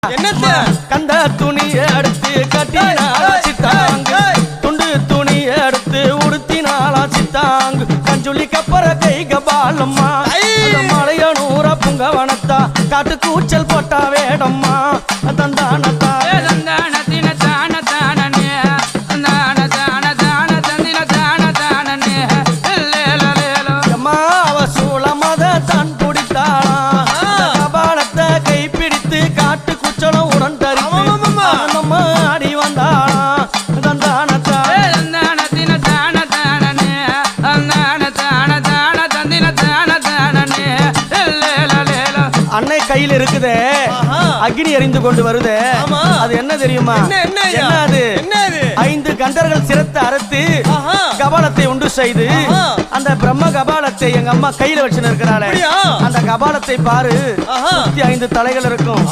என்னத்த கந்த துணியை எடுத்து கட்டினாலா சித்தாங்கு துண்டு துணியை எடுத்து உடுத்தினாலா சித்தாங்கு கஞ்சுளி கப்பற கை கபாலம்மா மலையனூர புங்கவனத்தா காட்டு கூச்சல் போட்டா வேடம்மா தந்தானத்தா அன்னை கையில் இருக்குதே அக்னி எரிந்து கொண்டு வருதே அது என்ன தெரியுமா? என்னது? 5 கண்டர்கள் சிரத்தை அறுத்து கபாலத்தை உண்டு செய்து அந்த பிரம்ம கபாலத்தை எங்க அம்மா கையில வச்சுன்னு இருக்கிறாளே அந்த கபாலத்தை பாரு 5 தலைகள் இருக்கும்.